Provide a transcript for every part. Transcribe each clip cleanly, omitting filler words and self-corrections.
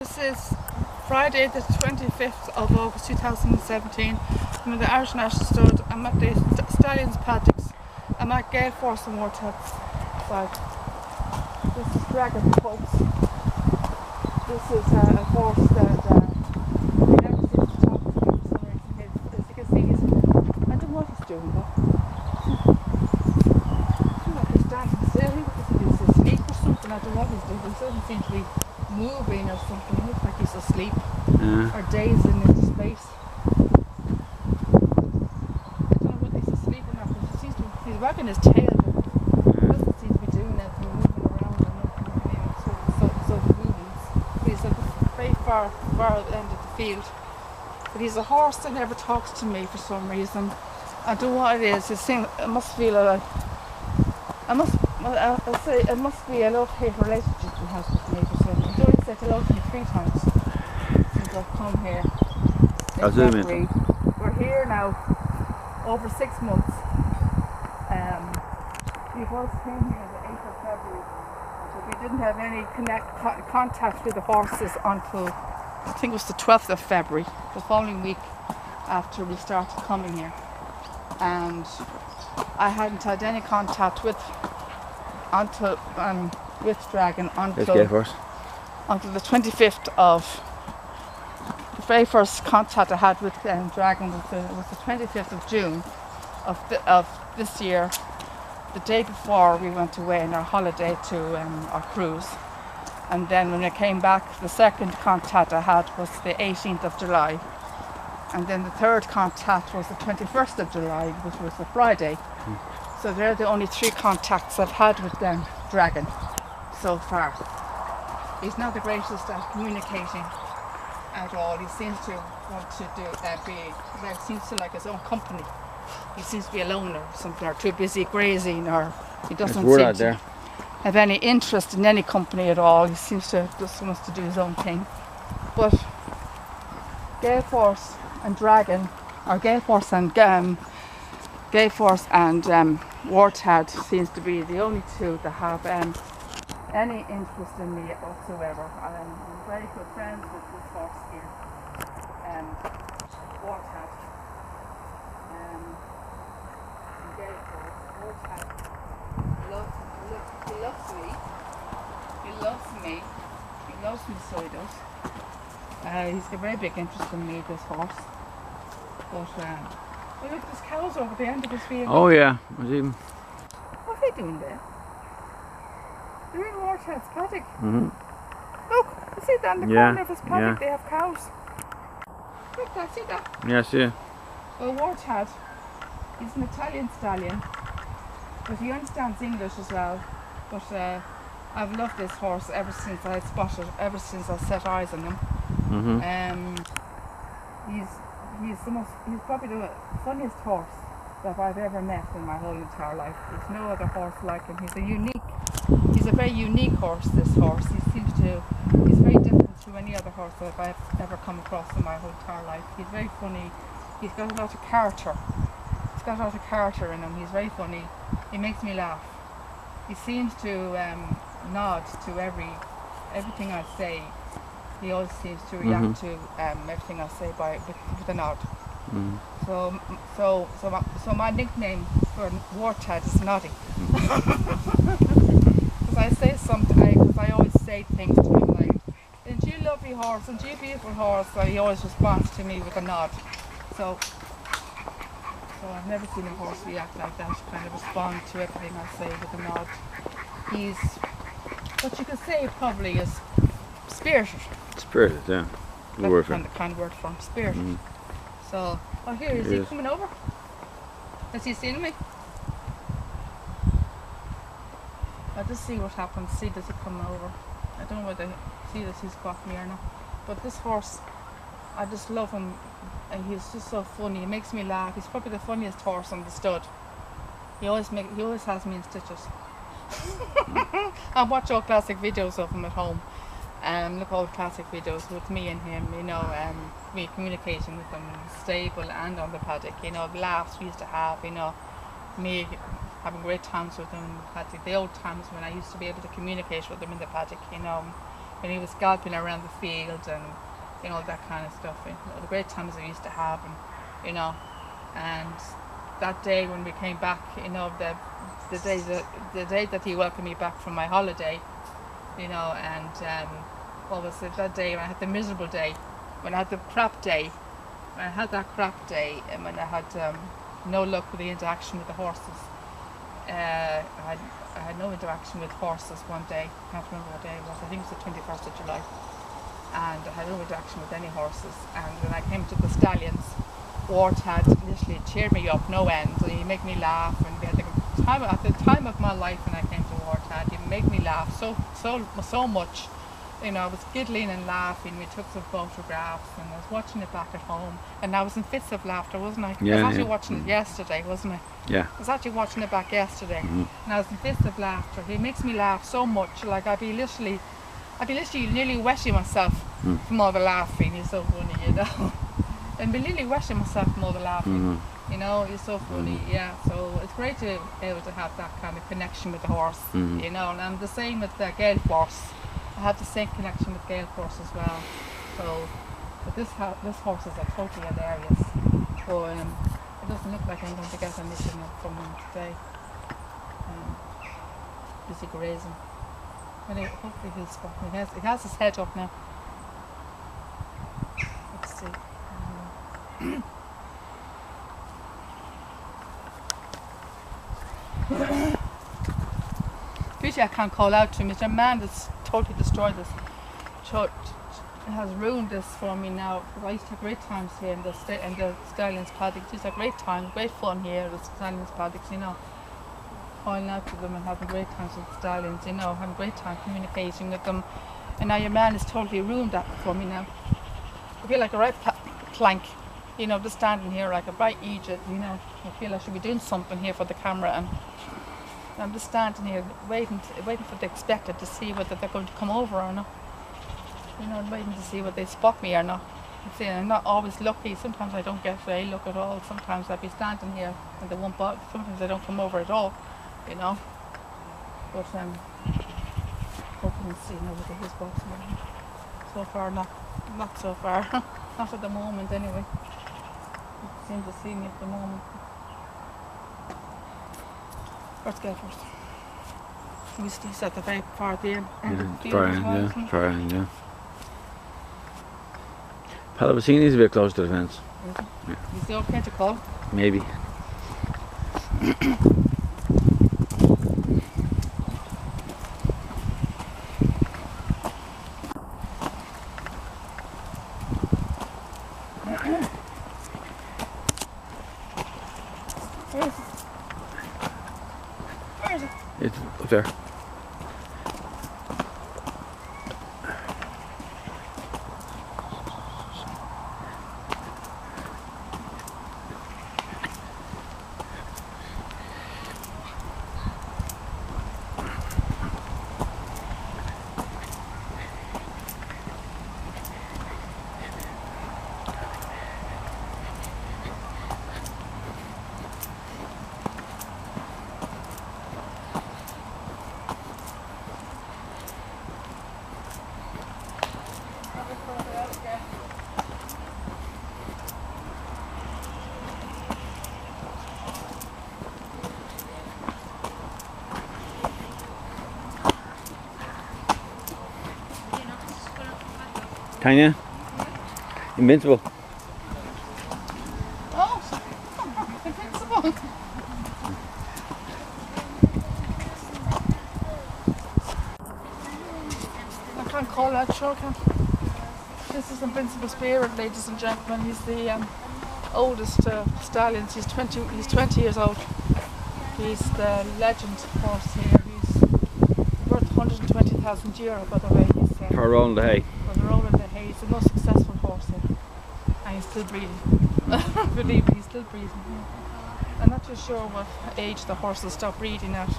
This is Friday the 25th of August 2017. I'm at the Irish National Stud. I'm at the Stallions Paddocks. I'm at Gale Force and Wartag side. This is Dragon, folks. This is a horse that he never seems to talk to me for some reason. As you can see, I don't know what he's doing though. I feel like he's standing still. He's asleep or something. I don't know what he's doing. He doesn't seem to be moving or something. He looks like he's asleep or dazing into space. I don't know whether he's asleep or not, but he's wagging his tail, but he doesn't seem to be doing anything, moving around or nothing, sort of movements. He's at the very far end of the field. But he's a horse that never talks to me for some reason. I don't know what it is. It must feel like I'll say it must be a love-hate relationship he has with me for some reason. He's already said hello to me 3 times since I've come here. We're here now over 6 months. We both came here the 8th of February, but we didn't have any contact with the horses until I think it was the 12th of February, the following week after we started coming here. And I hadn't had any contact with Dragon until the 25th of the very first contact I had with Dragon was the 25th of June of this year, the day before we went away on our holiday to our cruise. And then when I came back, the second contact I had was the 18th of July. And then the third contact was the 21st of July, which was the Friday. So they're the only 3 contacts I've had with Dragon so far. He's not the greatest at communicating at all. He seems to want to seems to like his own company. He seems to be alone or something, or too busy grazing, or he doesn't seem to have any interest in any company at all. He seems to just wants to do his own thing. But Gale Force and Dragon, or Gale Force and Wartag seems to be the only 2 that have any interest in me whatsoever. I'm very good friends with this horse here, Wartag. Gale Force, Wartag he loves me. He loves me, so he does. He's got a very big interest in me, this horse. But well, look, there's cows over the end of this field. Oh yeah, what are they doing there? They're in Wartag's paddock. Look, you see that in the corner of his paddock, they have cows. Look, I see that. Yeah, I see. Well, Wartag, he's an Italian stallion, but he understands English as well. But I've loved this horse ever since I set eyes on him. He's probably the funniest horse that I've ever met in my whole entire life. There's no other horse like him. He's a very unique horse, this horse. He's very different to any other horse that I've ever come across in my whole entire life. He's very funny. He's got a lot of character. In him. He's very funny. He makes me laugh. He seems to nod to everything I say. He always seems to react to everything I say with a nod. So my nickname for Wartag is Noddy. Because I say something, because I always say things to him like, "Isn't you a lovely horse? Isn't you a beautiful horse?" So he always responds to me with a nod. So I've never seen a horse react like that, kind of respond to everything I say with a nod. He's what you could say probably is spirited. Spirited, yeah. Kind of word for him, spirited. So, here, is he coming over? Has he seen me? I'll just see what happens, see does he come over. I don't know whether he's got me or not. But this horse, I just love him, and he's just so funny. He makes me laugh. He's probably the funniest horse on the stud. He always has me in stitches. I watch all classic videos of him at home. Look, all classic videos with me and him, me communicating with him in the stable and on the paddock, the laughs we used to have, me having great times with him in the paddock, the old times when I used to be able to communicate with him in the paddock, when he was galloping around the field and you know that kind of stuff. And, you know, the great times I used to have, and you know, and that day when we came back, you know, the day that he welcomed me back from my holiday, you know, and what was it, that day when I had the miserable day, when I had the crap day, when I had that crap day, and when I had no luck with the interaction with the horses. I had no interaction with horses one day. I can't remember what day it was. I think it was the 21st of July. And I had no interaction with any horses. And when I came to the stallions, Ward had literally cheered me up no end. And he'd make me laugh. And we had the time at the time of my life when I came to Ward had, he'd make me laugh so much. You know, I was giggling and laughing. We took some photographs, and I was watching it back at home. And I was in fits of laughter, wasn't I? Yeah, I was actually watching it yesterday, wasn't I? Yeah. I was actually watching it back yesterday, and I was in fits of laughter. He makes me laugh so much, like I'd be literally nearly wetting myself from all the laughing. He's so funny, you know. And be nearly wetting myself from all the laughing. You know, he's so funny, yeah. So it's great to be able to have that kind of connection with the horse, you know. And I'm the same with the Gale Force. I have the same connection with Gale Force as well. So, but this horse is totally hilarious. So it doesn't look like I'm going to get anything from him today. Busy grazing. Anyway, hopefully he'll spot me. He has his head up now. Let's see. Pity I can't call out to him. It's a man that's totally destroyed this. Has ruined this for me now. I used to have great times here in the stallions paddocks. It's a great time, great fun here at the stallions paddocks, you know. Calling out to them and having great times with the stallions, you know, having great time communicating with them. And now your man has totally ruined that for me now. I feel like a right plank, you know, just standing here like a bright Egypt, you know. I feel I should be doing something here for the camera, and I'm just standing here waiting for the expected to see whether they're going to come over or not. You know, I'm waiting to see whether they spot me or not. You see, I'm not always lucky. Sometimes I don't get a look at all. Sometimes I'll be standing here and they won't bother. Sometimes they don't come over at all, you know. But hoping to see now whether he's boxing me. So far, not so far. Not at the moment, anyway. He seems to see me at the moment. Let's go first. He's at the very far at the end of the field. Far end, yeah. Pallavicini's a bit close to the fence. Yeah. Is he okay to call? Maybe. Where is it? It's up there. Tanya? Invincible. Oh, invincible. I can't call that, sure can. This is Invincible Spirit, ladies and gentlemen. He's the oldest stallion. He's 20 years old. He's the legend horse here. He's worth €120,000, by the way. He's For rolling the hay. For the rolling the hay. He's the most successful horse here. And he's still breeding. Believe me, he's still breeding. I'm not too sure what age the horses stop breeding at.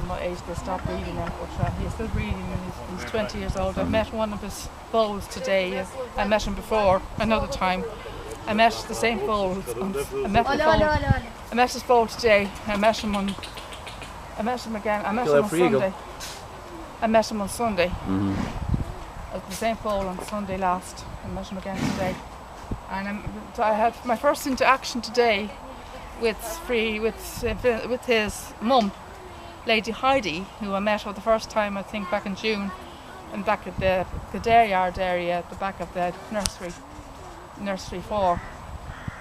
What age they stop breeding at, but he's still breeding and he's 20 years old. I met one of his foals today. I met him before, another time. I met the same foal. I met his foal today. I met him again. I met him on Sunday. I met him on Sunday. Mm-hmm. At the St. Paul on Sunday last. I met him again today. And I had my first interaction today with his mum, Lady Heidi, who I met for the first time I think back in June, and back at the dairy yard area at the back of the nursery 4.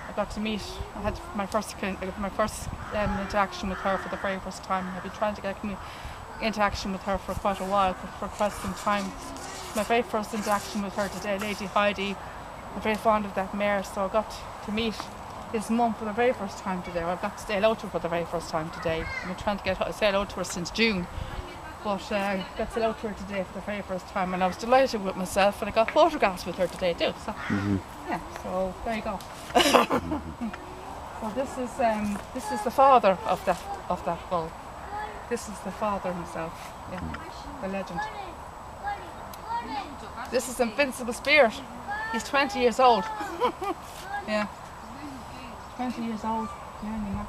I got to meet. I had my first interaction with her for the very first time. I've been trying to get interaction with her for quite a while, for quite some time. My very first interaction with her today, Lady Heidi. I'm very fond of that mare, so I got to meet his mum for the very first time today. I got to say hello to her for the very first time today. I've been trying to say hello to her since June, but I got to say hello to her today for the very first time, and I was delighted with myself, and I got photographs with her today too. So yeah, so there you go. So this is the father of that bull. This is the father himself. Yeah, the legend. This is Invincible Spirit. He's 20 years old. Yeah. 20 years old. Yeah.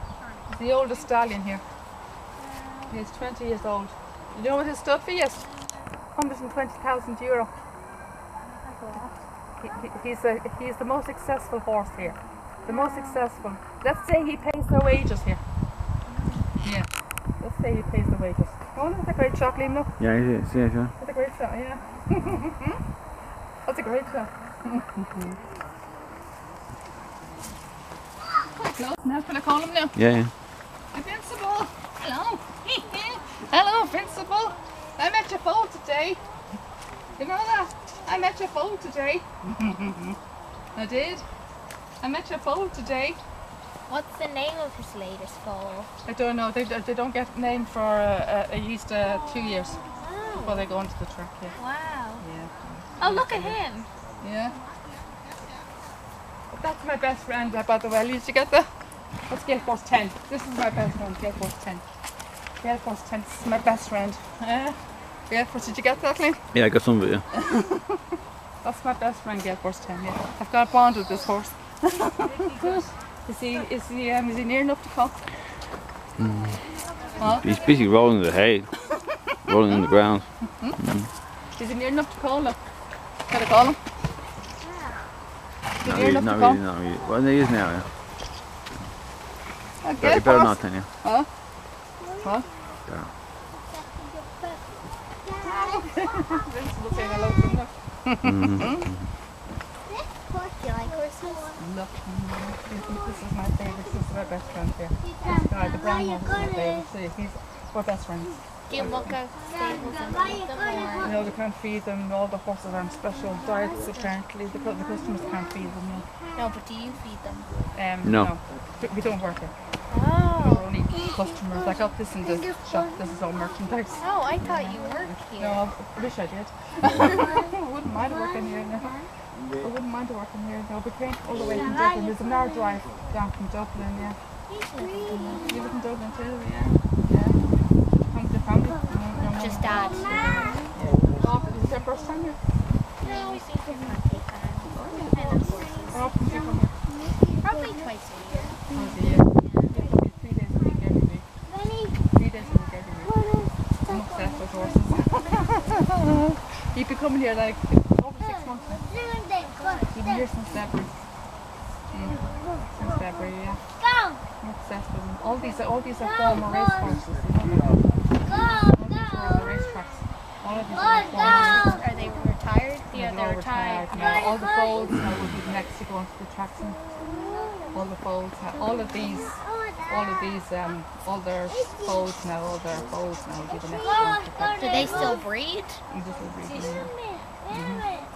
He's the oldest stallion here. He's 20 years old. You know what his stud fee is? €120,000. He's the most successful horse here. The most successful. Let's say he pays their wages here. Yeah. Let's say he pays the wages. Oh, that's a great shot, Liam, look. Yeah, yeah. That's a great shot, yeah. That's a great shot. Quite close now. Can I call him now? Yeah. Invincible. Hello. Hello, Invincible. I met your foal today. You know that? I met your foal today. I did. I met your foal today. What's the name of his latest foal? I don't know. They don't get named for at least 2 years before they go onto the track. Yeah. Wow. Yeah. Oh, look at him. Yeah. But that's my best friend, by the way. Did you get that? That's Gale Force 10. This is my best friend, Gale Force 10. Gale Force 10, this is my best friend. Gale Force, did you get that, Clint? Yeah, I got some of it, yeah. That's my best friend, Gale Force 10, yeah. I've got a bond with this horse. Is he near enough to come? Huh? He's busy rolling the hay. Rolling in the ground. Is he near enough to call him? Can I call him? Not really. Well, he is now, yeah. Okay, you better not, then, yeah. Huh? What? Yeah. Invincible saying hello to him, look. Do you like horses? Look, this is my favourite. This is my best friend here. This guy, the brown one, is my favourite. See, we're best friends. Do you look at stables and feed them, or? No, they can't feed them. All the horses are on special diets apparently. The customers can't feed them. No, but do you feed them? No. We don't work here. Oh. We're only customers. I got this in this shop. This is all merchandise. Oh, I thought you worked here. No, I wish I did. I wouldn't mind working here now. I wouldn't mind working here. No, we came all the way from Dublin. There's an hour drive down from Dublin, yeah. You live in Dublin too, yeah. Yeah. Come to family. Just Dad. Yeah. Oh, is it your first time here? No, we seem to not take time. How often do you come here? Probably twice a year. Once a year. 3 days a week every week. 3 days a week every week. I'm obsessed with horses. You've been coming here like over 6 months now. You've been here since February. Since February, yeah. I'm obsessed with them. All these are former race horses. All these are all the racetracks. All of these are former. Are they retired? Yeah, they're retired. Now all the foals now will be next to go onto the tracks. All the foals, all of these, all their foals now, will be the next ones to come. Do they still breed? And this will be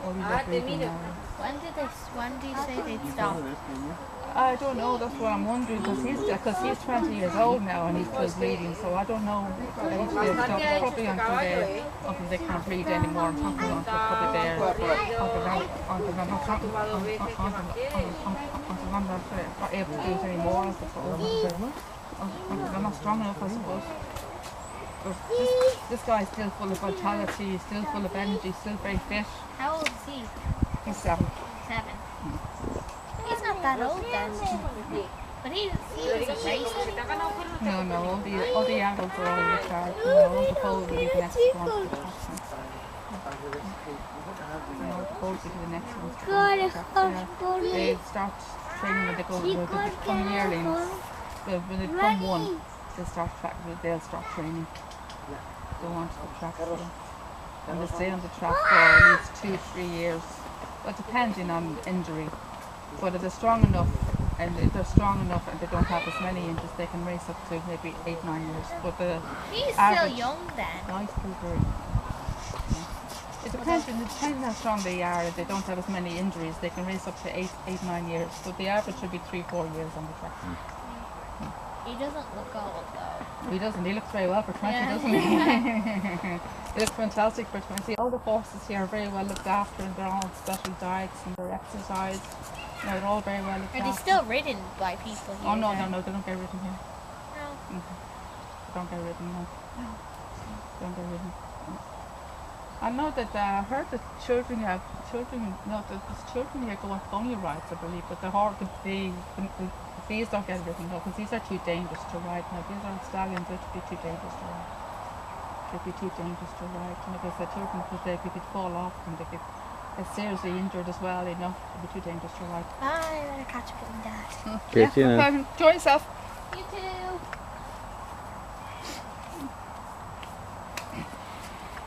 all these are breeding now. When do you say they'd stop? I don't know, that's what I'm wondering, because he's 20 years old now and he's still breeding, so I don't know if they'll stop probably until they can't breed anymore. I'm talking until probably they're not able to do it anymore, I suppose. They're not strong enough, I suppose. But this guy's still full of vitality, he's still full of energy, still very fit. How old is he? He's 7. 7. He's not that old then. But he was racing. No, all the adults are all retired. All the foals will be the next one to the track. All the foals will be the next ones to the track. They start training when they become yearlings. When they become one, they'll start training. Go on to the track. And they stay on the track for at least 2-3 years. Well, depending on injury. But if they're strong enough, and they don't have as many injuries, they can race up to maybe 8-9 years. But the He's average, still young then. no, he's still very young. Yeah. It depends on how strong they are. If they don't have as many injuries, they can race up to 8-9 years. But the average should be 3-4 years on the track. He doesn't look old though. He doesn't. He looks very well for 20, Yeah. doesn't he? He looks fantastic for 20. All the horses here are very well looked after, and they're all on special diets and they're exercised. No, they're all very well looked Are after. they still ridden by people here? Oh no, then? they don't get ridden here. No. They don't get ridden, no. They don't get ridden. I know that I heard that children here go on pony rides, I believe, but these don't get ridden, no, because these are too dangerous to ride. Now, these are stallions, which would be too dangerous to ride. They'd be too dangerous to ride. And like I said, children, because they could fall off and they could get seriously injured as well, you know. It'd be too dangerous to ride. I better catch up with Dad. Okay, see you now. Okay, enjoy yourself. You too.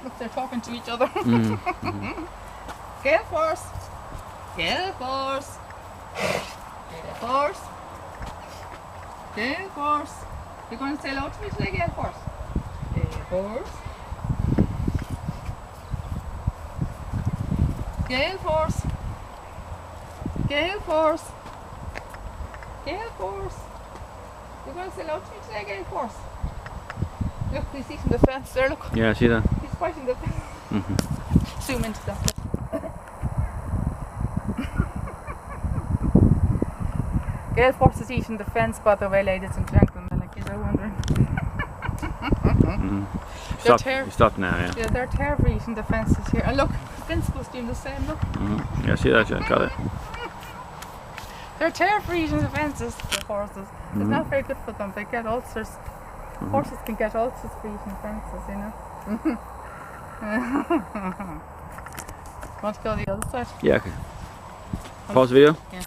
Look, they're talking to each other. Mm. Gale Force. Gale Force. Gale Force. Gale Force. You're going to say hello to me today, Gale Force? Gale Force. Gale Force. Gale Force. Gale Force. You're going to say hello to me today, Gale Force? Look, he's eating the fence there, look. Yeah, I see that. He's fighting the fence. Mm-hmm. Zoom into that. Gale Force is eating the fence, by the way, ladies and gentlemen, like you're wondering. You stopped now, yeah. Yeah, they're terrible eating the fences here. And look, Finskill's doing the same, look. Mm-hmm. Yeah, I see that, yeah, got it. They're terrible eating the fences, the horses. It's not very good for them, they get ulcers. Horses can get ulcers for eating fences, you know. Want to go the other side? Yeah, okay. Pause the video. Yeah.